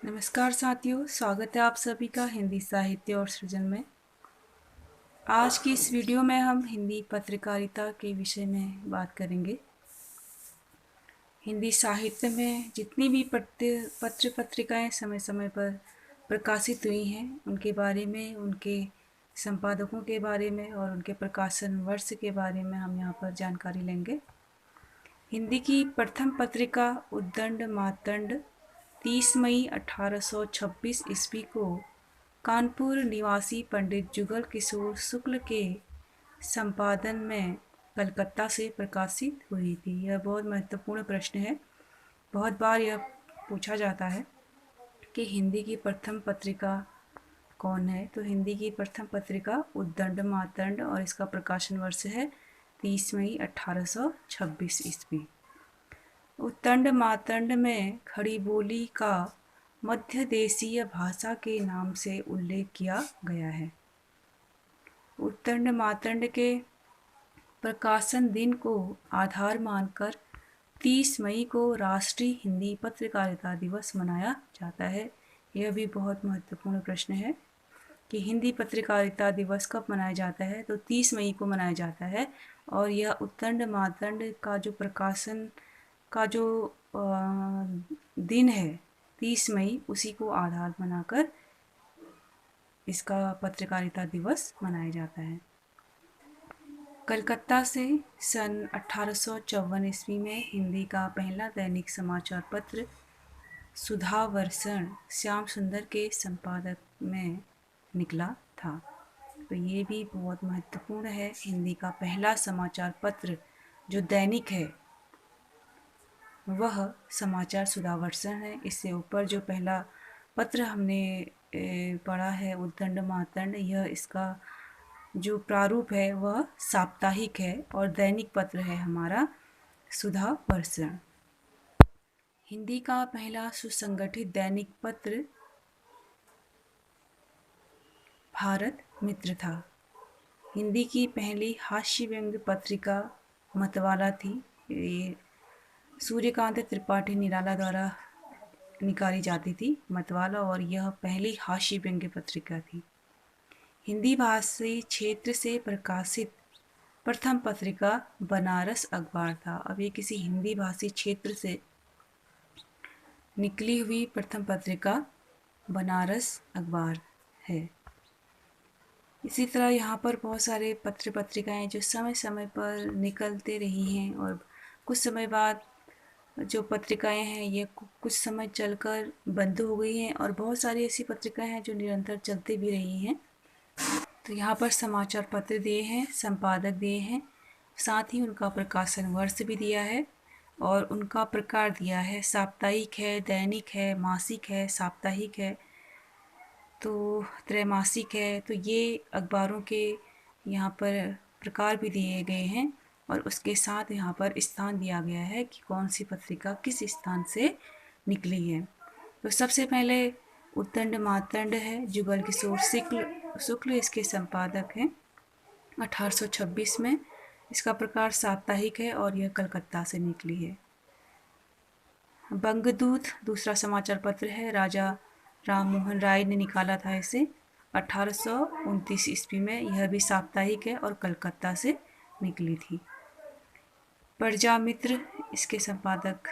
नमस्कार साथियों, स्वागत है आप सभी का हिंदी साहित्य और सृजन में। आज की इस वीडियो में हम हिंदी पत्रकारिता के विषय में बात करेंगे। हिंदी साहित्य में जितनी भी पत्र पत्रिकाएं समय समय पर प्रकाशित हुई हैं, उनके बारे में, उनके संपादकों के बारे में और उनके प्रकाशन वर्ष के बारे में हम यहाँ पर जानकारी लेंगे। हिंदी की प्रथम पत्रिका उद्दंड मातंड 30 मई 1826 ईस्वी को कानपुर निवासी पंडित जुगल किशोर शुक्ल के संपादन में कलकत्ता से प्रकाशित हुई थी। यह बहुत महत्वपूर्ण प्रश्न है। बहुत बार यह पूछा जाता है कि हिंदी की प्रथम पत्रिका कौन है। तो हिंदी की प्रथम पत्रिका उद्दंड मातंड और इसका प्रकाशन वर्ष है 30 मई 1826 ईस्वी। उद्दंड मातंड में खड़ी बोली का मध्य देशीय भाषा के नाम से उल्लेख किया गया है। उद्दंड मातंड के प्रकाशन दिन को आधार मानकर 30 मई को राष्ट्रीय हिंदी पत्रकारिता दिवस मनाया जाता है। यह भी बहुत महत्वपूर्ण प्रश्न है कि हिंदी पत्रकारिता दिवस कब मनाया जाता है। तो 30 मई को मनाया जाता है और यह उद्दंड मातंड का जो प्रकाशन का जो दिन है 30 मई, उसी को आधार बनाकर इसका पत्रकारिता दिवस मनाया जाता है। कलकत्ता से सन 1854 ईस्वी में हिंदी का पहला दैनिक समाचार पत्र सुधावर्षण श्याम सुंदर के संपादक में निकला था। तो ये भी बहुत महत्वपूर्ण है। हिंदी का पहला समाचार पत्र जो दैनिक है वह समाचार सुधावर्षण है। इससे ऊपर जो पहला पत्र हमने पढ़ा है उद्दंड मातंड, यह इसका जो प्रारूप है वह साप्ताहिक है और दैनिक पत्र है हमारा सुधावर्षण। हिंदी का पहला सुसंगठित दैनिक पत्र भारत मित्र था। हिंदी की पहली हास्य व्यंग्य पत्रिका मतवाला थी। ये सूर्यकांत त्रिपाठी निराला द्वारा निकाली जाती थी मतवाला, और यह पहली हास्य व्यंग्य पत्रिका थी। हिंदी भाषी क्षेत्र से प्रकाशित प्रथम पत्रिका बनारस अखबार था। अब ये किसी हिंदी भाषी क्षेत्र से निकली हुई प्रथम पत्रिका बनारस अखबार है। इसी तरह यहाँ पर बहुत सारे पत्र पत्रिकाएं जो समय समय पर निकलते रही हैं और कुछ समय बाद जो पत्रिकाएं हैं ये कुछ समय चलकर बंद हो गई हैं, और बहुत सारी ऐसी पत्रिकाएं हैं जो निरंतर चलती भी रही हैं। तो यहाँ पर समाचार पत्र दिए हैं, संपादक दिए हैं, साथ ही उनका प्रकाशन वर्ष भी दिया है और उनका प्रकार दिया है। साप्ताहिक है, दैनिक है, मासिक है, साप्ताहिक है, तो त्रैमासिक है। तो ये अखबारों के यहाँ पर प्रकार भी दिए गए हैं और उसके साथ यहाँ पर स्थान दिया गया है कि कौन सी पत्रिका किस स्थान से निकली है। तो सबसे पहले उद्दंड मातंड है, जुगल किशोर शुक्ल इसके संपादक हैं। 1826 में इसका प्रकार साप्ताहिक है और यह कलकत्ता से निकली है। बंगदूत दूसरा समाचार पत्र है, राजा राम मोहन राय ने निकाला था इसे 1829 ईस्वी में। यह भी साप्ताहिक है और कलकत्ता से निकली थी। प्रजामित्र इसके संपादक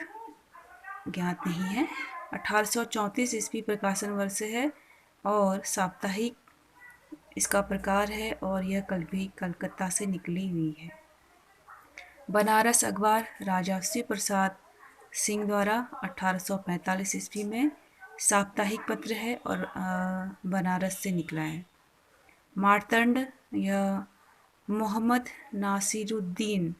ज्ञात नहीं है। 1834 ईस्वी प्रकाशन वर्ष है और साप्ताहिक इसका प्रकार है और यह कल भी कलकत्ता से निकली हुई है। बनारस अखबार राजा शिव प्रसाद सिंह द्वारा 1845 ईस्वी में साप्ताहिक पत्र है और बनारस से निकला है। मार्तंड यह मोहम्मद नासिरुद्दीन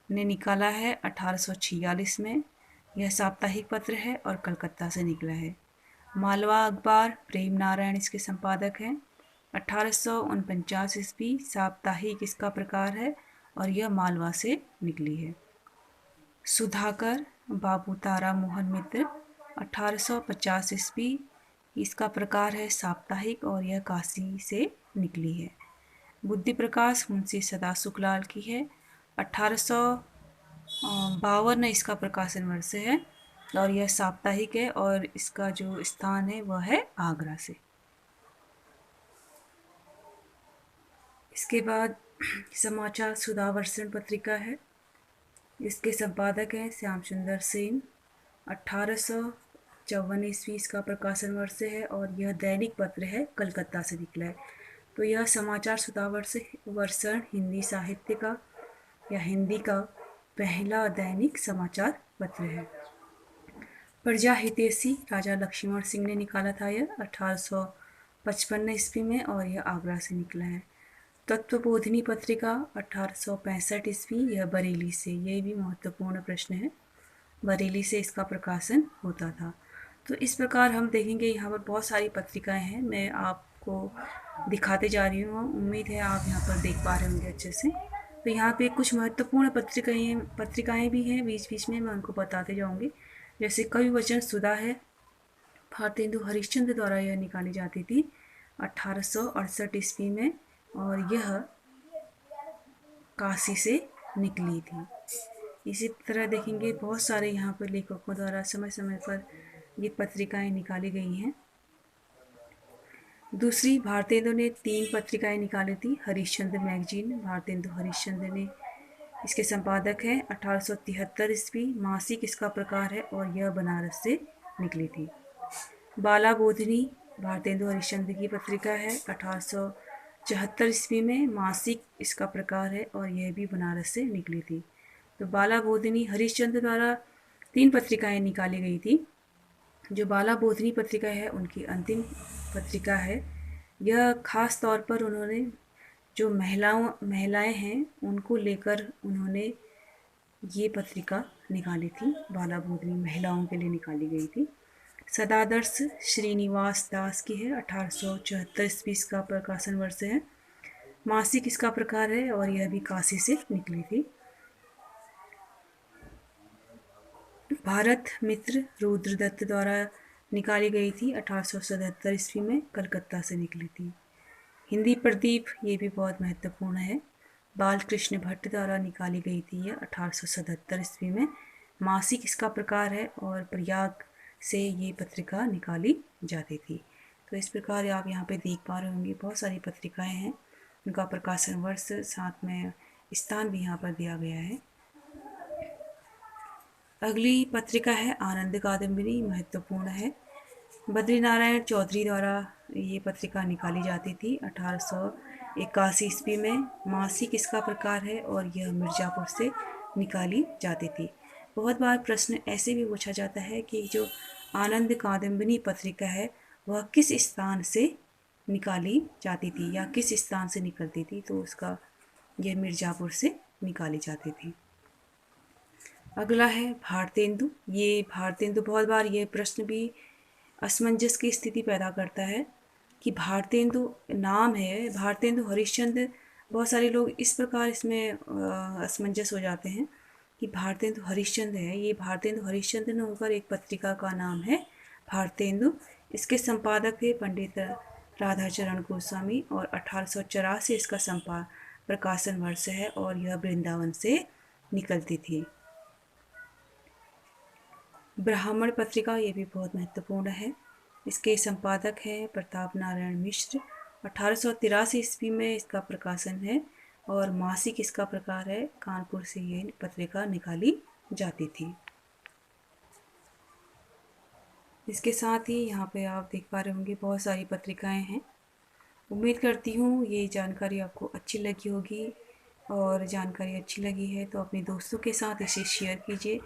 ने निकाला है 1846 में। यह साप्ताहिक पत्र है और कलकत्ता से निकला है। मालवा अखबार प्रेम नारायण इसके संपादक हैं। 1849 ईस्वी साप्ताहिक इसका प्रकार है और यह मालवा से निकली है। सुधाकर बाबू तारा मोहन मित्र 1850 ईस्वी इसका प्रकार है साप्ताहिक और यह काशी से निकली है। बुद्धि प्रकाश मुंशी सदा सुखलाल की है। 1852 इसका प्रकाशन वर्ष है और यह साप्ताहिक है और इसका जो स्थान है वह है आगरा से। इसके बाद समाचार सुधावर्षण पत्रिका है, इसके संपादक हैं श्याम सुंदर सेन। 1854 ईस्वी इसका प्रकाशन वर्ष है और यह दैनिक पत्र है, कलकत्ता से निकला है। तो यह समाचार सुधावर्षण हिंदी साहित्य का या हिंदी का पहला दैनिक समाचार पत्र है। प्रजा हितैषी राजा लक्ष्मण सिंह ने निकाला था यह 1855 ईस्वी में और यह आगरा से निकला है। तत्वबोधिनी पत्रिका 1865 ईस्वी, यह बरेली से। यह भी महत्वपूर्ण प्रश्न है, बरेली से इसका प्रकाशन होता था। तो इस प्रकार हम देखेंगे यहाँ पर बहुत सारी पत्रिकाएं हैं, मैं आपको दिखाते जा रही हूँ, उम्मीद है आप यहाँ पर देख पा रहे होंगे अच्छे से। तो यहाँ पे कुछ महत्वपूर्ण पत्रिकाएं भी हैं, बीच बीच में मैं उनको बताते जाऊँगी। जैसे कवि वचन सुधा है, भारतेंदु हरिश्चंद्र द्वारा यह निकाली जाती थी 1868 ईस्वी में और यह काशी से निकली थी। इसी तरह देखेंगे बहुत सारे यहाँ पर लेखकों द्वारा समय समय पर ये पत्रिकाएं निकाली गई हैं। दूसरी, भारतेंदु ने 3 पत्रिकाएं निकाली थी। हरिश्चंद्र मैगजीन, भारतेंदु हरिश्चंद्र ने, इसके संपादक हैं। 1873 ईस्वी, मासिक इसका प्रकार है और यह बनारस से निकली थी। बाला बोधिनी भारतेंदु हरिश्चंद्र की पत्रिका है, 1874 ईस्वी में, मासिक इसका प्रकार है और यह भी बनारस से निकली थी। तो बाला बोधिनी हरिश्चंद्र द्वारा 3 पत्रिकाएं निकाली गई थी। जो बाला बोधिनी पत्रिका है उनकी अंतिम पत्रिका है। यह खास तौर पर उन्होंने जो महिलाएं हैं उनको लेकर उन्होंने ये पत्रिका निकाली थी। बाला बोधिनी महिलाओं के लिए निकाली गई थी। सदादर्श श्रीनिवास दास की है, 1874 ईस्वी इसका प्रकाशन वर्ष है। मासिक इसका प्रकार है और यह भी काशी से निकली थी। भारत मित्र रुद्रदत्त द्वारा निकाली गई थी 1877 ईस्वी में, कलकत्ता से निकली थी। हिंदी प्रदीप, ये भी बहुत महत्वपूर्ण है, बालकृष्ण भट्ट द्वारा निकाली गई थी यह 1877 ईस्वी में। मासिक इसका प्रकार है और प्रयाग से ये पत्रिका निकाली जाती थी। तो इस प्रकार आप यहाँ पे देख पा रहे होंगे बहुत सारी पत्रिकाएं हैं, उनका प्रकाशन वर्ष साथ में स्थान भी यहाँ पर दिया गया है। अगली पत्रिका है आनंद कादम्बिनी, महत्वपूर्ण है। बद्रीनारायण चौधरी द्वारा ये पत्रिका निकाली जाती थी 1881 ईस्वी में। मासिक इसका प्रकार है और यह मिर्ज़ापुर से निकाली जाती थी। बहुत बार प्रश्न ऐसे भी पूछा जाता है कि जो आनंद कादम्बिनी पत्रिका है वह किस स्थान से निकाली जाती थी या किस स्थान से निकलती थी, तो उसका यह मिर्ज़ापुर से निकाली जाती थी। अगला है भारतेंदु। ये भारतेंदु, बहुत बार ये प्रश्न भी असमंजस की स्थिति पैदा करता है कि भारतेंदु नाम है, भारतेंदु हरिश्चंद्र, बहुत सारे लोग इस प्रकार इसमें असमंजस हो जाते हैं कि भारतेंदु हरिश्चंद्र है, ये भारतेंदु हरिश्चंद्र न होकर एक पत्रिका का नाम है भारतेंदु। इसके संपादक थे पंडित राधाचरण गोस्वामी और 1884 इसका प्रकाशन वर्ष है और यह वृंदावन से निकलती थी। ब्राह्मण पत्रिका, ये भी बहुत महत्वपूर्ण है, इसके संपादक हैं प्रताप नारायण मिश्र। 1883 ईस्वी में इसका प्रकाशन है और मासिक इसका प्रकार है, कानपुर से ये पत्रिका निकाली जाती थी। इसके साथ ही यहाँ पे आप देख पा रहे होंगे बहुत सारी पत्रिकाएं हैं। उम्मीद करती हूँ ये जानकारी आपको अच्छी लगी होगी और जानकारी अच्छी लगी है तो अपने दोस्तों के साथ इसे शेयर कीजिए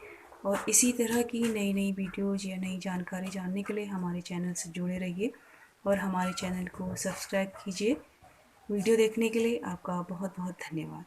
और इसी तरह की नई नई वीडियोज़ या नई जानकारी जानने के लिए हमारे चैनल से जुड़े रहिए और हमारे चैनल को सब्सक्राइब कीजिए। वीडियो देखने के लिए आपका बहुत बहुत धन्यवाद।